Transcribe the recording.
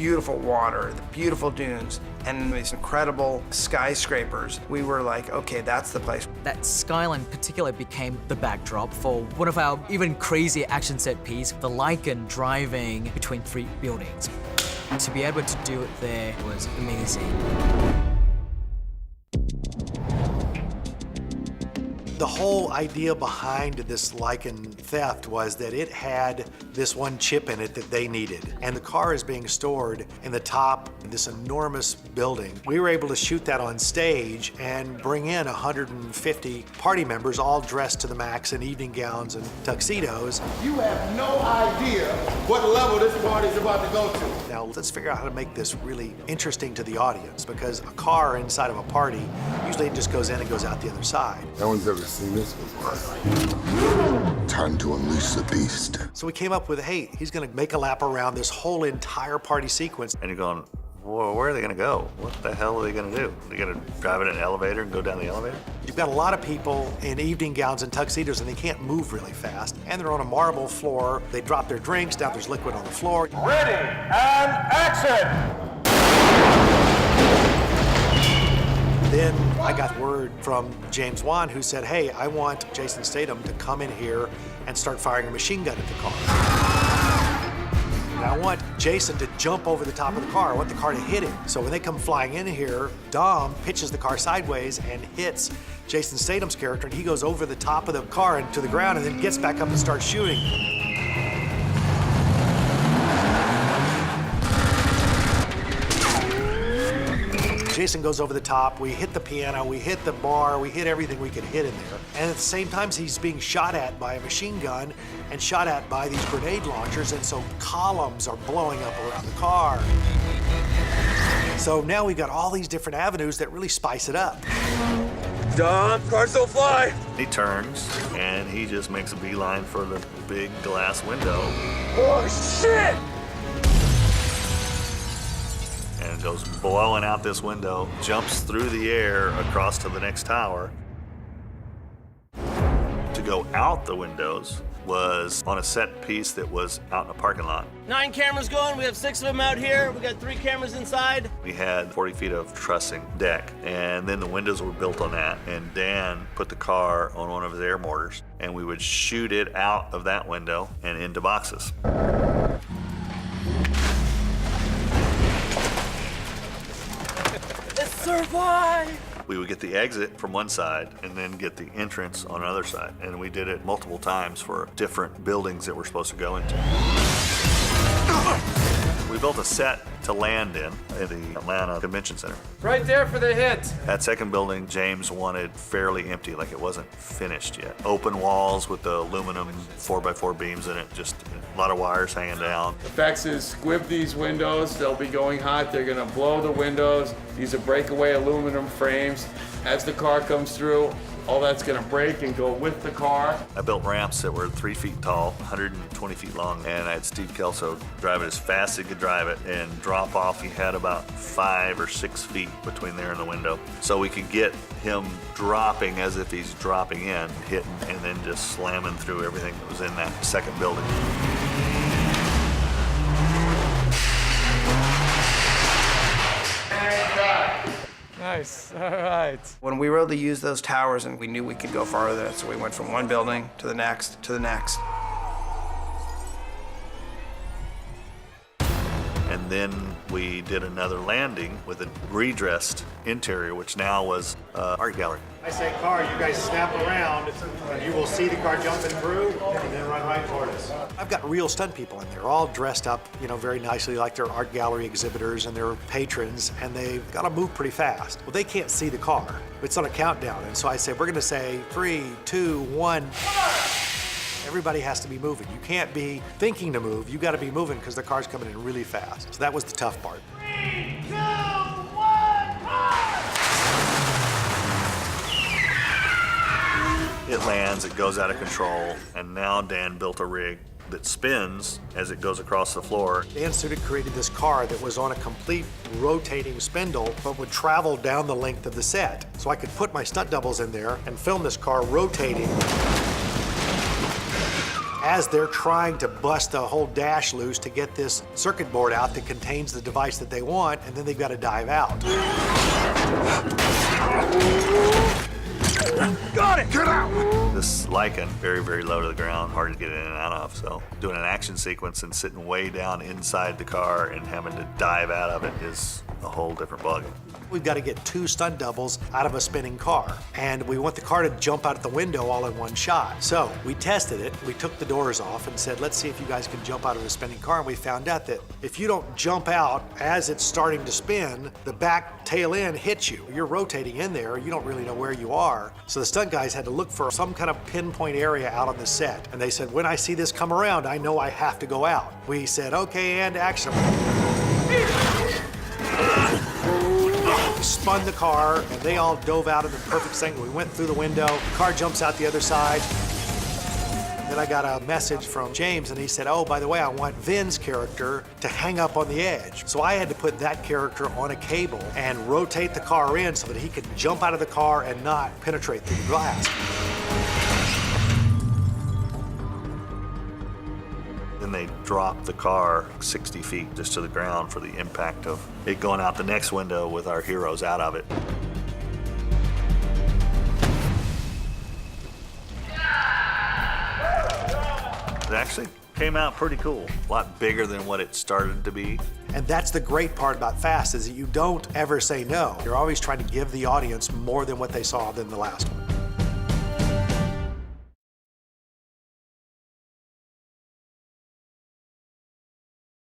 Beautiful water, the beautiful dunes, and these incredible skyscrapers. We were like, okay, that's the place. That skyline in particular became the backdrop for one of our even crazier action set piece, the Lycan driving between 3 buildings. To be able to do it there was amazing. The whole idea behind this Lycan theft was that it had this one chip in it that they needed. And the car is being stored in the top of this enormous building. We were able to shoot that on stage and bring in 150 party members all dressed to the max in evening gowns and tuxedos. You have no idea what level this party's about to go to. Now let's figure out how to make this really interesting to the audience, because a car inside of a party usually it just goes in and goes out the other side. No one's ever seen this before. Time to unleash the beast. So we came up with, hey, he's gonna make a lap around this whole entire party sequence. And you're going, well, where are they gonna go? What the hell are they gonna do? Are they gonna drive in an elevator and go down the elevator? You've got a lot of people in evening gowns and tuxedos and they can't move really fast. And they're on a marble floor. They drop their drinks, now there's liquid on the floor. Ready, and action! Then I got word from James Wan, who said, hey, I want Jason Statham to come in here and start firing a machine gun at the car. And I want Jason to jump over the top of the car. I want the car to hit him. So when they come flying in here, Dom pitches the car sideways and hits Jason Statham's character, and he goes over the top of the car and to the ground and then gets back up and starts shooting. Jason goes over the top, we hit the piano, we hit the bar, we hit everything we could hit in there. And at the same time, he's being shot at by a machine gun and shot at by these grenade launchers, and so columns are blowing up around the car. So now we've got all these different avenues that really spice it up. Dom, cars don't fly! He turns, and he just makes a beeline for the big glass window. Oh, shit! And goes blowing out this window, jumps through the air across to the next tower. To go out the windows was on a set piece that was out in a parking lot. 9 cameras going, we have 6 of them out here. We got 3 cameras inside. We had 40 feet of trussing deck, and then the windows were built on that, and Dan put the car on one of his air mortars, and we would shoot it out of that window and into boxes. Survive! We would get the exit from one side and then get the entrance on another side. And we did it multiple times for different buildings that we're supposed to go into. We built a set to land in at the Atlanta Convention Center. Right there for the hit. That second building, James wanted fairly empty, like it wasn't finished yet. Open walls with the aluminum 4x4 beams in it, just a lot of wires hanging down. Effects is squib these windows, they'll be going hot, they're gonna blow the windows. These are breakaway aluminum frames. As the car comes through, all that's gonna break and go with the car. I built ramps that were 3 feet tall, 120 feet long, and I had Steve Kelso drive it as fast as he could drive it and drop off. He had about 5 or 6 feet between there and the window. So we could get him dropping as if he's dropping in, hitting, and then just slamming through everything that was in that second building. Nice, all right. When we were able to use those towers, and we knew we could go farther, so we went from one building to the next to the next. And then we did another landing with a redressed interior, which now was art gallery. I say car, you guys snap around, and you will see the car jumping through, and then run right toward us. I've got real stunt people in there, all dressed up, you know, very nicely like they're art gallery exhibitors and they're patrons, and they've got to move pretty fast. Well, they can't see the car. It's on a countdown, and so I say, we're gonna say 3, 2, 1. Everybody has to be moving. You can't be thinking to move, you gotta be moving because the car's coming in really fast. So that was the tough part. 3, 2, 1, It lands, it goes out of control, and now Dan built a rig that spins as it goes across the floor. Dan Sudik created this car that was on a complete rotating spindle, but would travel down the length of the set. So I could put my stunt doubles in there and film this car rotating as they're trying to bust the whole dash loose to get this circuit board out that contains the device that they want, and then they've got to dive out. Got it! Get out! This Lycan, very, very low to the ground, hard to get in and out of. So doing an action sequence and sitting way down inside the car and having to dive out of it is a whole different ballgame. We've got to get 2 stunt doubles out of a spinning car, and we want the car to jump out the window all in one shot. So we tested it. We took the doors off and said, let's see if you guys can jump out of a spinning car, and we found out that if you don't jump out as it's starting to spin, the back tail end hits you. You're rotating in there, you don't really know where you are. So the stunt guys had to look for some kind of pinpoint area out on the set, and they said, when I see this come around, I know I have to go out. We said, okay, and action. We spun the car, and they all dove out in the perfect angle. We went through the window, the car jumps out the other side. Then I got a message from James, and he said, oh, by the way, I want Vin's character to hang up on the edge. So I had to put that character on a cable and rotate the car in so that he could jump out of the car and not penetrate through the glass. Then they dropped the car 60 feet just to the ground for the impact of it going out the next window with our heroes out of it. It actually came out pretty cool. A lot bigger than what it started to be. And that's the great part about Fast, is that you don't ever say no. You're always trying to give the audience more than what they saw than the last one.